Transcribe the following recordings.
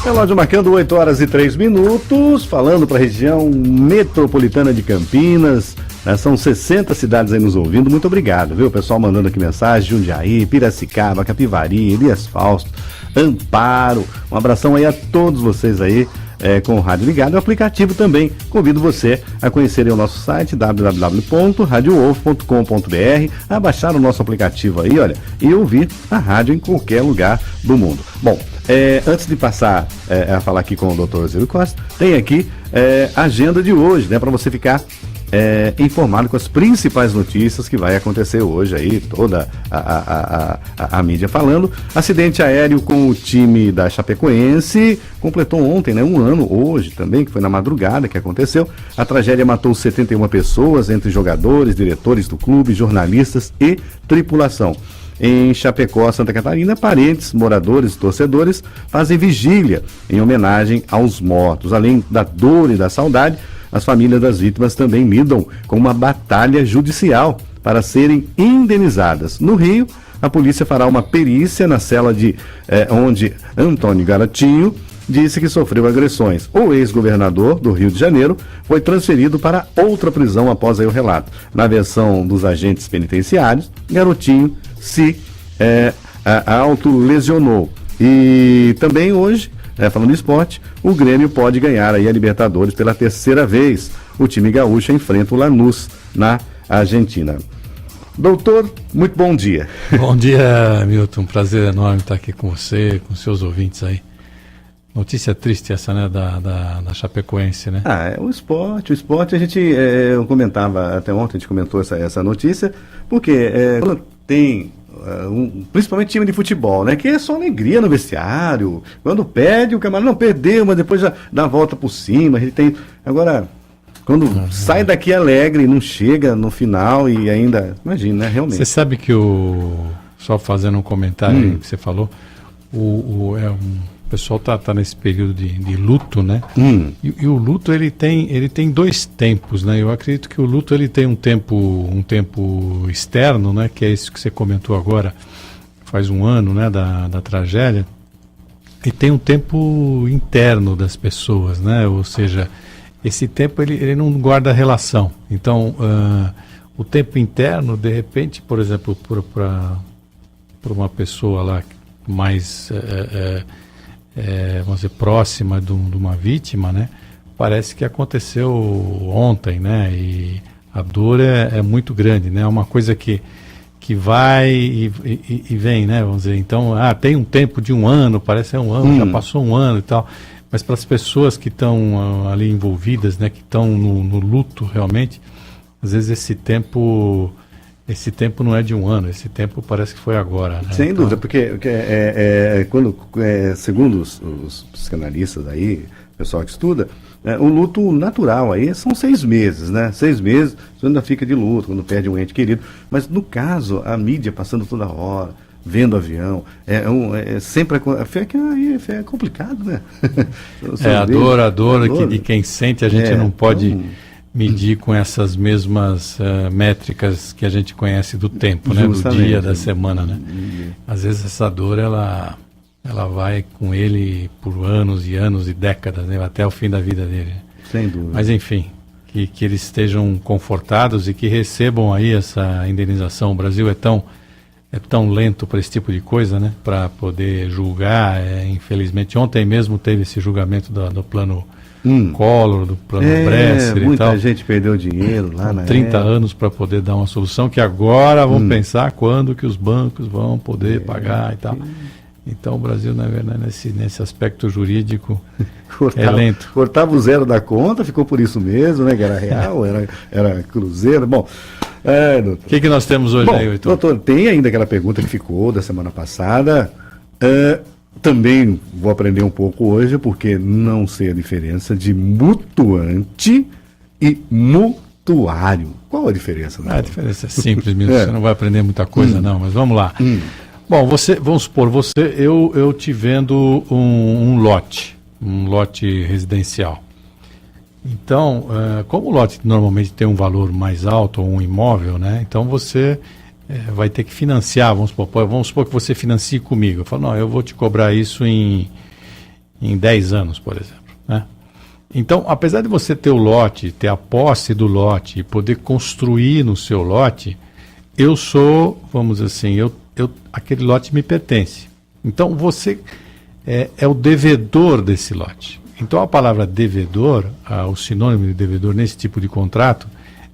Relógio marcando 8h03, falando para a região metropolitana de Campinas, né? São 60 cidades aí nos ouvindo, muito obrigado, viu? O pessoal mandando aqui mensagem, Jundiaí, Piracicaba, Capivari, Elias Fausto, Amparo, um abração aí a todos vocês aí, com o rádio ligado e o aplicativo também. Convido você a conhecerem o nosso site www.radiowolf.com.br, a baixar o nosso aplicativo aí, olha, e ouvir a rádio em qualquer lugar do mundo. Bom, antes de passar a falar aqui com o Dr. Zélio Costa, tem aqui a agenda de hoje, né, para você ficar informado com as principais notícias que vai acontecer hoje aí, toda a mídia falando. Acidente aéreo com o time da Chapecoense, completou ontem, né, um ano, hoje também, que foi na madrugada que aconteceu. A tragédia matou 71 pessoas, entre jogadores, diretores do clube, jornalistas e tripulação. Em Chapecó, Santa Catarina, parentes, moradores e torcedores fazem vigília em homenagem aos mortos. Além da dor e da saudade, as famílias das vítimas também lidam com uma batalha judicial para serem indenizadas. No Rio, a polícia fará uma perícia na cela onde Antônio Garotinho disse que sofreu agressões. O ex-governador do Rio de Janeiro foi transferido para outra prisão após aí o relato. Na versão dos agentes penitenciários, Garotinho se autolesionou. E também hoje, falando de esporte, o Grêmio pode ganhar aí a Libertadores pela terceira vez. O time gaúcho enfrenta o Lanús na Argentina. Doutor, muito bom dia. Bom dia, Milton. Prazer enorme estar aqui com você, com seus ouvintes aí. Notícia triste essa, né, da Chapecoense, né? O esporte a gente, eu comentava, até ontem a gente comentou essa notícia, porque quando tem, principalmente time de futebol, né, que é só alegria no vestiário, quando perde, o camarada não perdeu, mas depois já dá a volta por cima, a gente tem, agora, quando sai daqui alegre e não chega no final e ainda, imagina, né, realmente. Você sabe que só fazendo um comentário que você falou, o pessoal tá nesse período de luto, né? E o luto ele tem dois tempos, né? Eu acredito que o luto ele tem um tempo externo, né? Que é isso que você comentou agora, faz um ano, né? Da tragédia. E tem um tempo interno das pessoas, né? Ou seja, esse tempo ele não guarda relação. Então, o tempo interno, de repente, por exemplo, para uma pessoa lá mais vamos dizer, próxima de uma vítima, né? Parece que aconteceu ontem, né? E a dor é muito grande, né? É uma coisa que vai e vem, né? Vamos dizer, então, tem um tempo de um ano, parece que é um ano, já passou um ano e tal, mas para as pessoas que estão ali envolvidas, né? Que estão no luto realmente, às vezes esse tempo não é de um ano, esse tempo parece que foi agora, né? Sem dúvida, porque quando, segundo os psicanalistas aí, o pessoal que estuda, o luto natural aí são 6 meses, né? 6 meses, você ainda fica de luto quando perde um ente querido. Mas no caso, a mídia passando toda hora, vendo avião, sempre é complicado, né? A dor que de quem sente a gente não pode medir com essas mesmas métricas que a gente conhece do tempo, né? Do dia, da semana, né? Às vezes essa dor, ela vai com ele por anos e anos e décadas, né? Até o fim da vida dele. Sem dúvida. Mas enfim, que eles estejam confortados e que recebam aí essa indenização. O Brasil é tão lento para esse tipo de coisa, né? Para poder julgar, infelizmente. Ontem mesmo teve esse julgamento do plano Collor, do plano Bresser e tal. Muita gente perdeu dinheiro lá na 30 anos para poder dar uma solução, que agora vão pensar quando que os bancos vão poder pagar e tal. Então o Brasil, na verdade, nesse aspecto jurídico, é lento. Cortava o zero da conta, ficou por isso mesmo, né? Que era real, era cruzeiro. Bom, doutor. O que nós temos hoje aí, Heitor? Doutor, tem ainda aquela pergunta que ficou da semana passada. Também vou aprender um pouco hoje, porque não sei a diferença de mutuante e mutuário. Qual a diferença? A diferença é simples mesmo, você não vai aprender muita coisa não, mas vamos lá. Bom, vamos supor, eu te vendo um lote residencial. Então, como o lote normalmente tem um valor mais alto, ou um imóvel, né? Então você vai ter que financiar, vamos supor que você financie comigo. Eu falo, não, eu vou te cobrar isso em em 10 anos, por exemplo, né? Então, apesar de você ter o lote, ter a posse do lote e poder construir no seu lote, eu sou, vamos dizer assim, aquele lote me pertence. Então, você é o devedor desse lote. Então, a palavra devedor, o sinônimo de devedor nesse tipo de contrato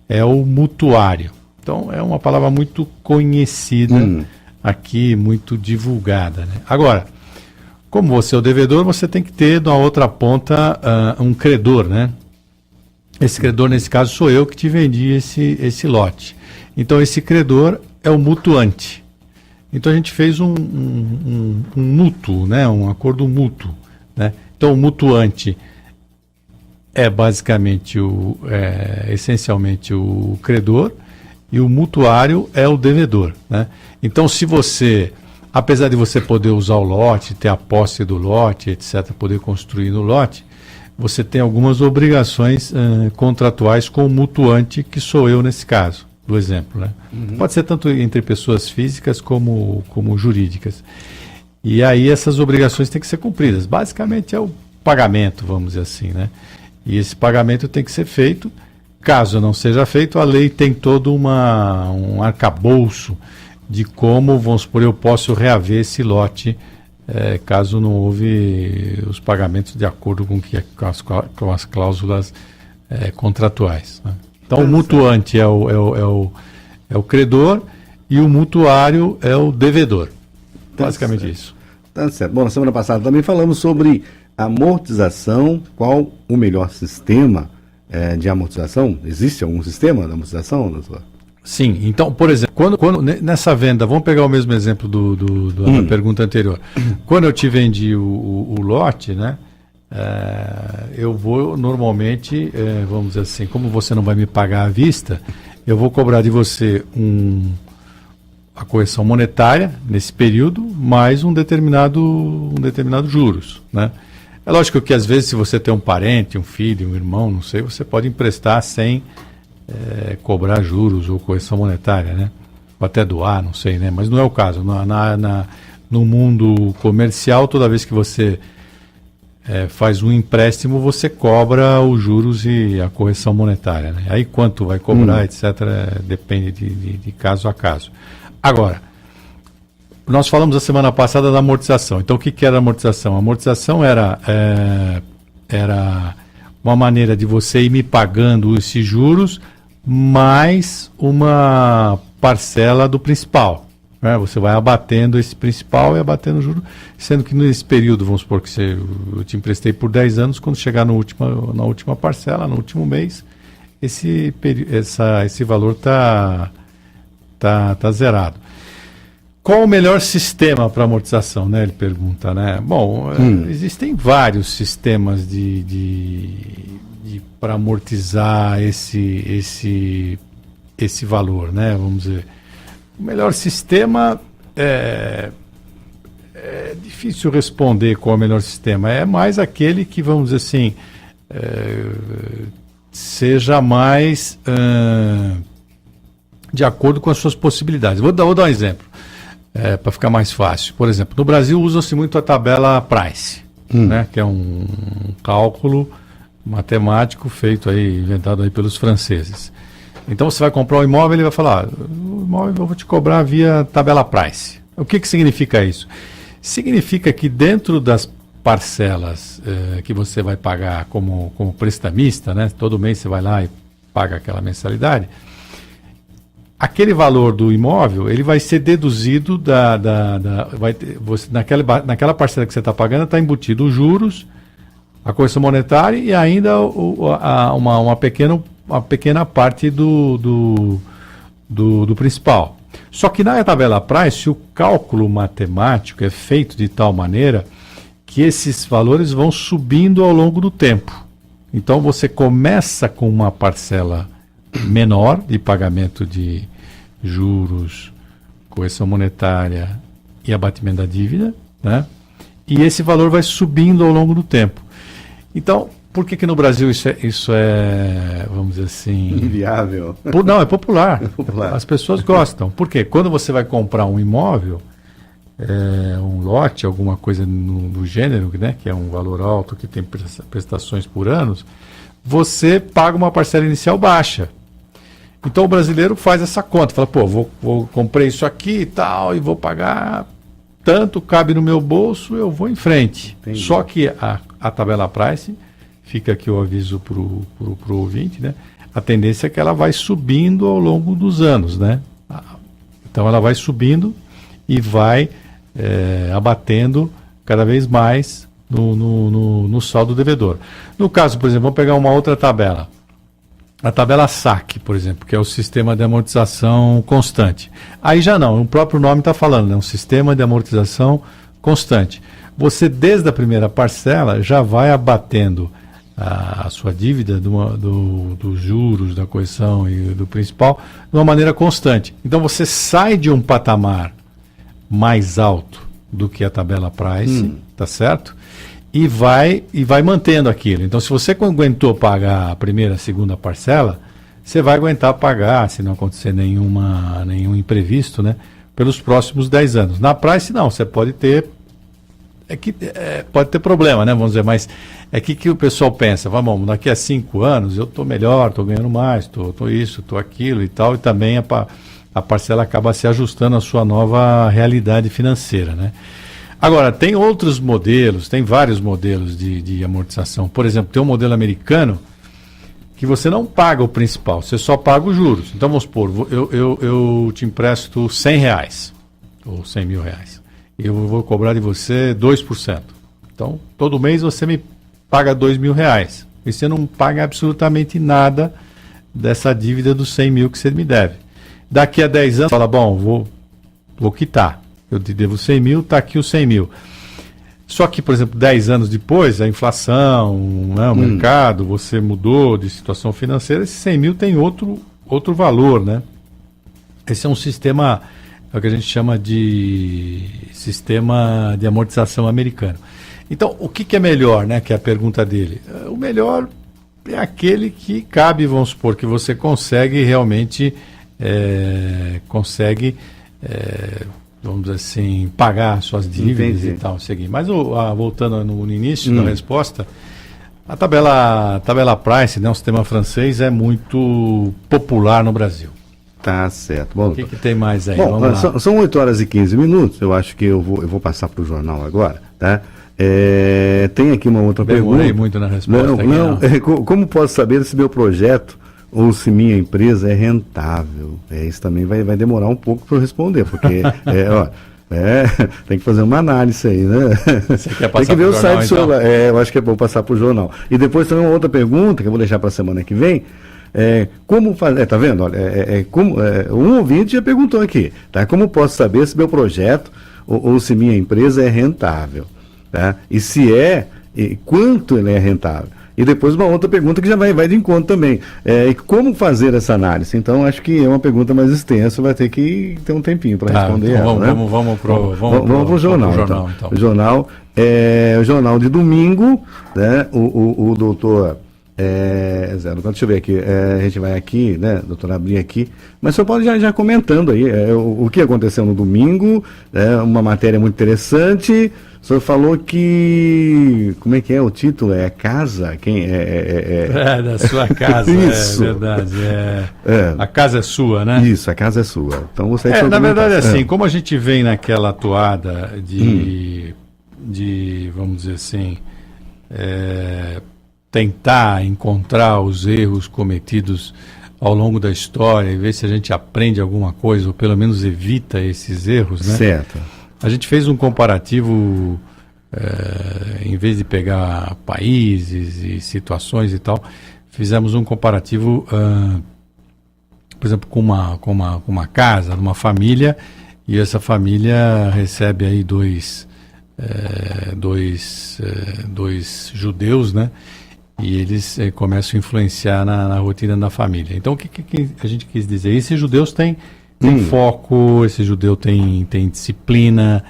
é o mutuário. Então, é uma palavra muito conhecida aqui, muito divulgada, né? Agora, como você é o devedor, você tem que ter na outra ponta um credor, né? Esse credor, nesse caso, sou eu que te vendi esse lote. Então, esse credor é o mutuante. Então, a gente fez um mútuo, né? Um acordo mútuo, né? Então, o mutuante é basicamente, essencialmente, o credor e o mutuário é o devedor, né? Então, se você... Apesar de você poder usar o lote, ter a posse do lote, etc., poder construir no lote, você tem algumas obrigações contratuais com o mutuante, que sou eu nesse caso, do exemplo, né? Pode ser tanto entre pessoas físicas como jurídicas. E aí essas obrigações têm que ser cumpridas. Basicamente é o pagamento, vamos dizer assim, né? E esse pagamento tem que ser feito. Caso não seja feito, a lei tem todo um arcabouço de como, vamos supor, eu posso reaver esse lote caso não houve os pagamentos de acordo com as cláusulas contratuais, né? Então, o mutuante é o credor e o mutuário é o devedor. Basicamente isso. Tá certo. Bom, na semana passada também falamos sobre amortização. Qual o melhor sistema de amortização? Existe algum sistema de amortização, doutor? Sim, então, por exemplo, quando nessa venda, vamos pegar o mesmo exemplo da pergunta anterior. Quando eu te vendi o lote, né, eu vou normalmente, vamos dizer assim, como você não vai me pagar à vista, eu vou cobrar de você a correção monetária nesse período, mais um determinado juros, né? É lógico que às vezes, se você tem um parente, um filho, um irmão, não sei, você pode emprestar sem cobrar juros ou correção monetária, né? Ou até doar, não sei, né? Mas não é o caso. No mundo comercial, toda vez que você faz um empréstimo, você cobra os juros e a correção monetária, né? Aí quanto vai cobrar, etc., depende de caso a caso. Agora, nós falamos a semana passada da amortização. Então, o que era a amortização? A amortização era uma maneira de você ir me pagando esses juros mais uma parcela do principal, né? Você vai abatendo esse principal e abatendo o juro, sendo que nesse período, vamos supor que eu te emprestei por 10 anos, quando chegar na última parcela, no último mês, esse valor está zerado. Qual o melhor sistema para amortização, né? Ele pergunta, né? Bom, existem vários sistemas para amortizar esse valor, né? Vamos dizer, o melhor sistema é difícil responder qual é o melhor sistema. É mais aquele que, vamos dizer assim, seja mais de acordo com as suas possibilidades. Vou dar um exemplo. Para ficar mais fácil. Por exemplo, no Brasil usa-se muito a tabela Price, né, que é um cálculo matemático inventado aí pelos franceses. Então você vai comprar um imóvel, ele vai falar, o imóvel eu vou te cobrar via tabela Price. O que significa isso? Significa que dentro das parcelas que você vai pagar como prestamista, né, todo mês você vai lá e paga aquela mensalidade, aquele valor do imóvel, ele vai ser deduzido naquela parcela que você está pagando, está embutido os juros, a correção monetária e ainda uma pequena parte do principal. Só que na tabela Price, o cálculo matemático é feito de tal maneira que esses valores vão subindo ao longo do tempo. Então você começa com uma parcela menor de pagamento de juros, correção monetária e abatimento da dívida, né? E esse valor vai subindo ao longo do tempo. Então, por que no Brasil isso é, vamos dizer assim... Inviável. Não, é popular. É popular. As pessoas gostam. Por quê? Quando você vai comprar um imóvel, um lote, alguma coisa no gênero, né, que é um valor alto, que tem prestações por anos, você paga uma parcela inicial baixa. Então o brasileiro faz essa conta, fala, pô, comprei isso aqui e tal, e vou pagar tanto, cabe no meu bolso, eu vou em frente. Entendi. Só que a tabela price, fica aqui o aviso pro ouvinte, né? A tendência é que ela vai subindo ao longo dos anos, né? Então ela vai subindo e vai abatendo cada vez mais no saldo devedor. No caso, por exemplo, vamos pegar uma outra tabela. A tabela SAC, por exemplo, que é o sistema de amortização constante. Aí já não, o próprio nome está falando, né? Um sistema de amortização constante. Você, desde a primeira parcela, já vai abatendo a sua dívida dos juros, da correção e do principal de uma maneira constante. Então você sai de um patamar mais alto do que a tabela price, tá certo? E vai mantendo aquilo. Então, se você aguentou pagar a primeira, a segunda parcela, você vai aguentar pagar, se não acontecer nenhum imprevisto, né, pelos próximos 10 anos. Na price, não, você pode ter pode ter problema, né, vamos dizer, mas é que o pessoal pensa, vamos, daqui a 5 anos eu estou melhor, estou ganhando mais, estou isso, estou aquilo e tal, e também a parcela acaba se ajustando à sua nova realidade financeira, né? Agora, tem outros modelos, tem vários modelos de amortização. Por exemplo, tem um modelo americano que você não paga o principal, você só paga os juros. Então, vamos supor, eu te empresto R$100 ou R$100.000. Eu vou cobrar de você 2%. Então, todo mês você me paga R$2.000. E você não paga absolutamente nada dessa dívida dos 100 mil que você me deve. Daqui a 10 anos, fala, bom, vou quitar. Eu te devo 100 mil, está aqui os 100 mil. Só que, por exemplo, 10 anos depois, a inflação, né, o mercado, você mudou de situação financeira, esses 100 mil tem outro valor, né? Esse é um sistema, é o que a gente chama de sistema de amortização americano. Então, o que é melhor, né? Que é a pergunta dele. O melhor é aquele que cabe, vamos supor, que você consegue realmente, vamos dizer assim, pagar suas dívidas. Entendi. E tal, seguir. Mas voltando no início da resposta, a tabela price, né, um sistema francês, é muito popular no Brasil. Tá certo. Bom, o que tem mais aí? Bom, são 8 horas e 15 minutos, eu acho que eu vou passar para o jornal agora, tá? Tem aqui uma outra pergunta. Demorei muito na resposta. Como posso saber se meu projeto ou se minha empresa é rentável? Isso também vai demorar um pouco para eu responder, porque tem que fazer uma análise aí, né? Você quer passar tem que ver o site do então? celular. Eu acho que é bom passar para o jornal. E depois tem uma outra pergunta que eu vou deixar para a semana que vem. Como fazer? Tá vendo? Olha, um ouvinte já perguntou aqui, tá? Como posso saber se meu projeto ou se minha empresa é rentável? Tá? E se e quanto ele é rentável? E depois uma outra pergunta que já vai de encontro também. E como fazer essa análise? Então, acho que é uma pergunta mais extensa, vai ter que ter um tempinho para responder então ela. Vamos pro jornal. Então. O jornal o jornal de domingo, né? O doutor... deixa eu ver aqui, a gente vai aqui, né, doutor, abrir aqui, mas só pode já comentando aí o que aconteceu no domingo, uma matéria muito interessante. O senhor falou que, como é que é o título? É casa? Quem da sua casa. Isso. É verdade. A casa é sua, né? Isso, a casa é sua. Então você na verdade, assim, como a gente vem naquela toada de vamos dizer assim, tentar encontrar os erros cometidos ao longo da história e ver se a gente aprende alguma coisa, ou pelo menos evita esses erros, né? Certo. A gente fez um comparativo, em vez de pegar países e situações e tal, fizemos um comparativo, por exemplo, com uma casa, numa família, e essa família recebe aí dois judeus, né? E eles começam a influenciar na rotina da família. Então, o que a gente quis dizer? Esses judeus têm foco, esse judeu tem disciplina,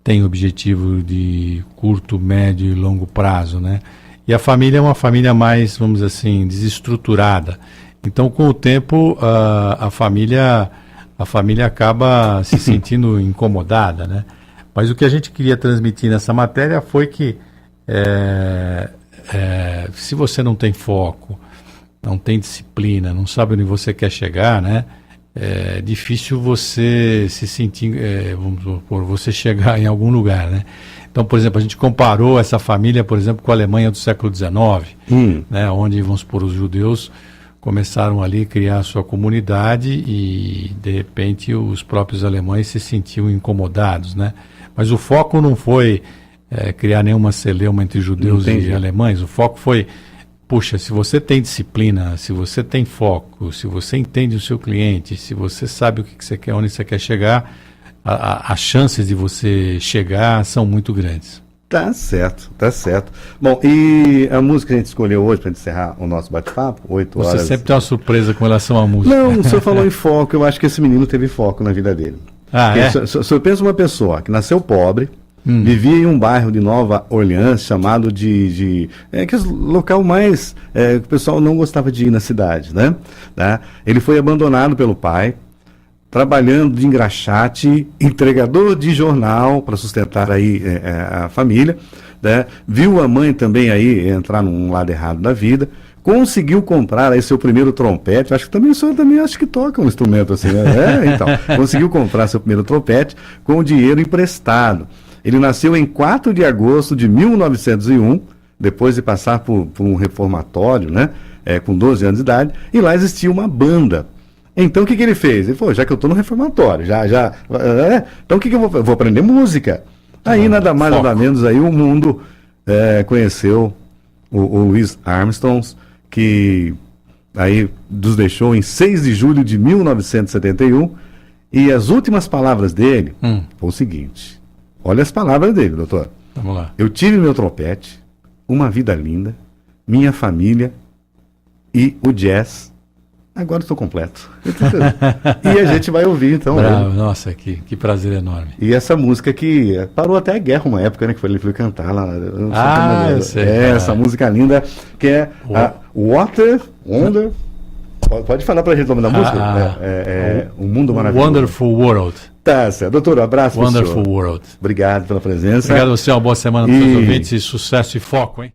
tem objetivo de curto, médio e longo prazo, né? E a família é uma família mais, vamos dizer assim, desestruturada. Então, com o tempo, a família acaba se sentindo incomodada, né? Mas o que a gente queria transmitir nessa matéria foi que se você não tem foco, não tem disciplina, não sabe onde você quer chegar, né? É difícil você se sentir, vamos supor, você chegar em algum lugar, né? Então, por exemplo, a gente comparou essa família, por exemplo, com a Alemanha do século XIX, né? Onde, vamos supor, os judeus começaram ali a criar a sua comunidade e, de repente, os próprios alemães se sentiam incomodados, né? Mas o foco não foi criar nenhuma celeuma entre judeus e alemães, o foco foi, puxa, se você tem disciplina, se você tem foco, se você entende o seu cliente, se você sabe o que você quer, onde você quer chegar, as chances de você chegar são muito grandes. Tá certo, tá certo. Bom, e a música que a gente escolheu hoje para encerrar o nosso bate-papo, 8 horas... Você sempre tem uma surpresa com relação à música. Não, o senhor falou em foco, eu acho que esse menino teve foco na vida dele. O senhor pensa uma pessoa que nasceu pobre, vivia em um bairro de Nova Orleans chamado que é o local mais que o pessoal não gostava de ir na cidade, né? Tá? Ele foi abandonado pelo pai, trabalhando de engraxate, entregador de jornal para sustentar aí a família, né? Viu a mãe também aí entrar num lado errado da vida, conseguiu comprar aí seu primeiro trompete. Acho que também o senhor também acho que toca um instrumento assim, né? Então, conseguiu comprar seu primeiro trompete com o dinheiro emprestado. Ele nasceu em 4 de agosto de 1901, depois de passar por um reformatório, né? Com 12 anos de idade, e lá existia uma banda. Então o que ele fez? Ele falou, já que eu estou no reformatório, então o que eu vou aprender música? Aí nada mais nada menos aí o mundo conheceu o Louis Armstrong, que aí nos deixou em 6 de julho de 1971, e as últimas palavras dele foi o seguinte, olha as palavras dele, doutor. Vamos lá. Eu tive meu trompete, uma vida linda, minha família e o jazz. Agora estou completo. E a gente vai ouvir, então. Bravo, nossa, que prazer enorme. E essa música que parou até a guerra uma época, né? Que ele foi cantar lá. Eu sei. Essa música linda, que é a Wonder. Pode falar pra gente o nome da música? O Mundo Maravilhoso. Wonderful World. Tá certo. Doutor, um abraço. Wonderful World. Obrigado pela presença. Obrigado a você, uma boa semana para os ouvintes e sucesso e foco, hein?